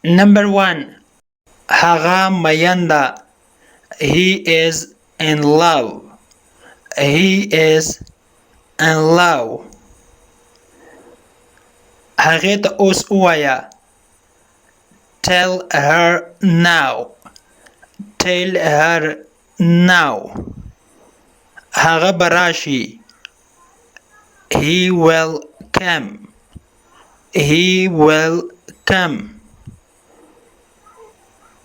Number 1. هغه مین ده. He is in love. He is in love. هغې ته اوس ووایه. Tell her now. Tell her now. هغه به راشي. He will come. He will come.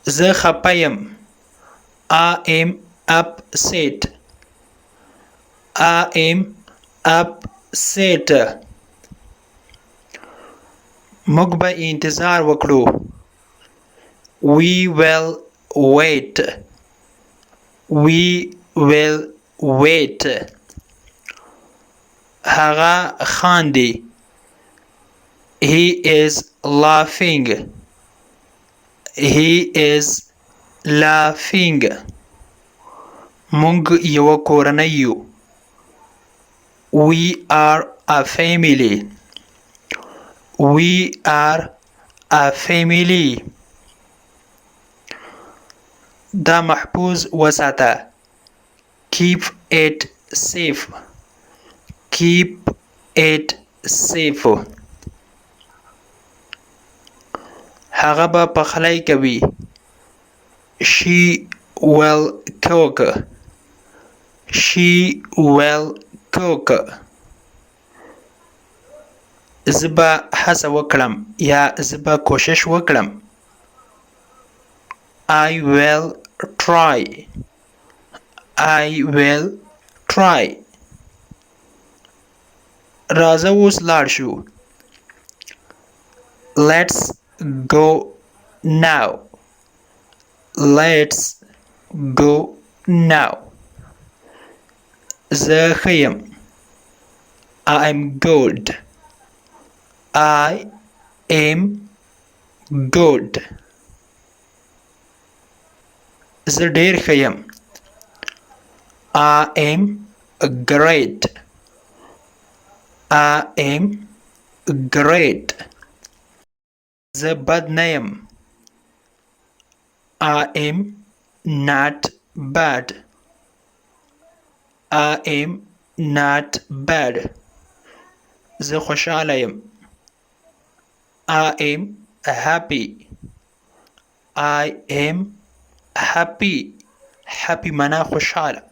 زه خپه یم. I am upset. I am upset. موږ به انتظار وکړو. We will wait. We will wait. هغه خاندي. He is laughing. He is laughing. موږ یوه کورنۍ یو. We are a family. We are a family. دا محفوظ وساته. Keep it safe. Keep it safe. هغه به پخلی کوي. She will cook. She will cook. زه به هڅه وکړم یا زه به کوشش وکړم. I will try. I will try. راځه اوس لاړ شو. Let's go now. Let's go now. زه ښه یم. I'm good. I am good. زه ډېر ښه یم. I am great. I am great. زه بد نه یم. I am not bad. I am not bad. زه خوشحاله یم. I am happy. I am happy. happy معنا خوشحاله.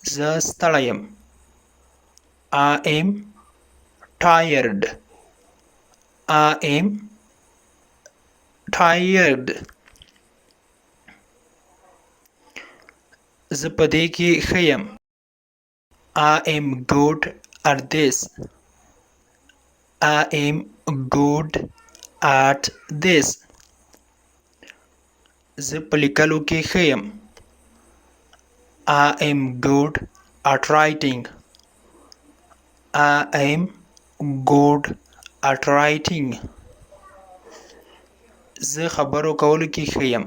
زه ستړی یم. I am tired. I am tired. زه په دې کې ښه یم. I am good at this. I am good at this. زه په لیکلو کې ښه یم. I am good at writing. I am good at writing. زه خبرو کولو کې ښه یم.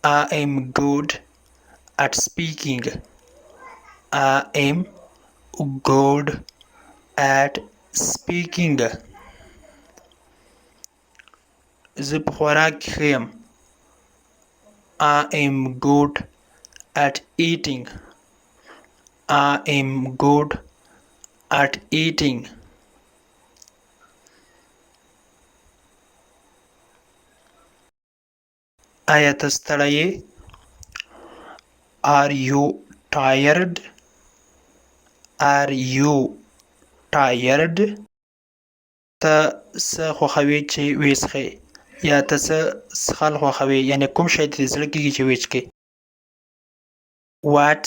I am good at speaking. I am good at speaking. زه په خوراک کې ښه یم. I am good at eating. I am good at eating. آیا ته ستړی یې؟ Are you tired? Are you tired? ته څه خوښوې چې وڅښې یا ته څه څښل خوښوې یعنې کوم شی دې زړه کېږي چې وڅښې. What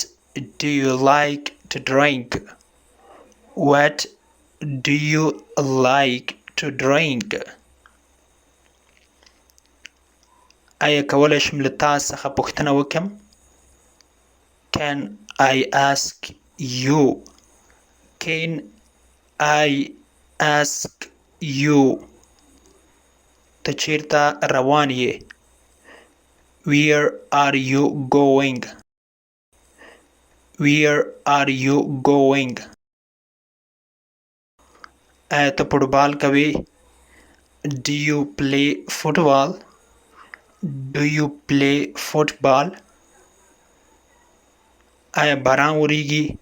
do you like to drink? What do you like to drink? آیا کولی شم له تا څخه پوښتنه وکړم؟ Can I ask you? Can I ask you? ته چیرته روان یې؟ Where are you going? Where are you going? آیا ته فوټبال کوې؟ Do you play football? Do you play football? آیا باران وریږي؟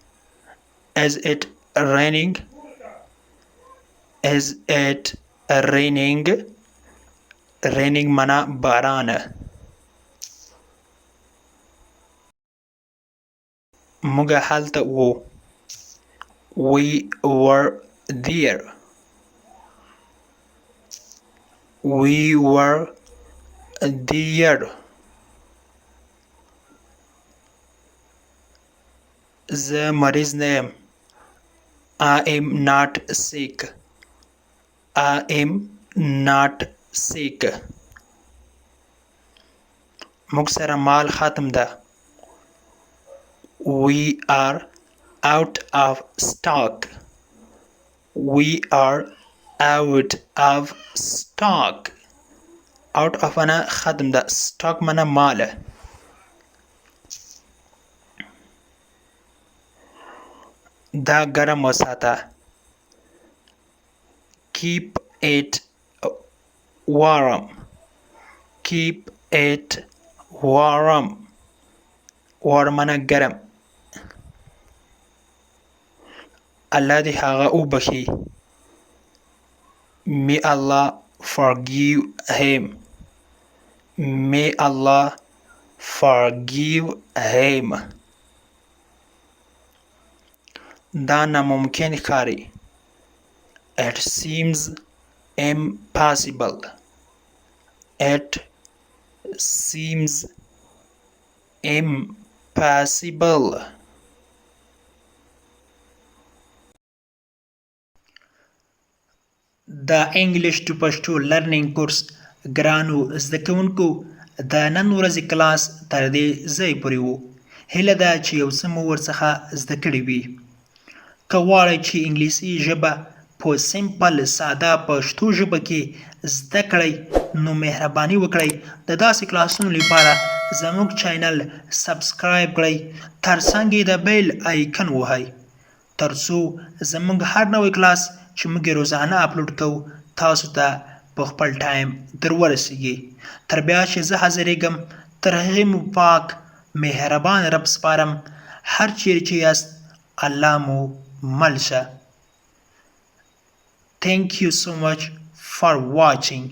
Is it raining? Is it raining? Raining معنا باران. موږ هلته وو. We were there. We were there. زه مریض نه یم. I am not sick. I am not sick. موږ سره مال ختم ده. We are out of stock. We are out of stock. Out of معنا ختم ده. stock معنا مال. دا ګرم وساته. Keep it warm. Keep it warm. warm معنا ګرم. الله دې هغه وبخي. May Allah forgive him. May Allah forgive him. دا ناممکن ښکاري. It seems impossible. It seems impossible. د انګلیش ټو پښتو لرنینګ کورس ګرانو زده کوونکو د نن ورځې کلاس تر دې ځای پورې وو. هیله ده چې یو څه مو ورڅخه زده کړي وي. که غواړئ چې انګلیسي ژبه په سمپل ساده پښتو ژبه کې زده کړئ نو مهرباني وکړئ د داسې کلاسونو لپاره زموږ چینل سبسکرایب کړئ، ترڅنګ یې د بیل آیکن ووهئ ترڅو زموږ هر نوی کلاس چې موږ روزانه اپلوډ کوو تاسو ته په خپل ټایم در ورسیږي. تر بیا چې زه حاضرېږم تر هغې مو پاک مهربان رب سپارم. هر چیرې چې یاست الله مو مل شه. Thank you so much for watching.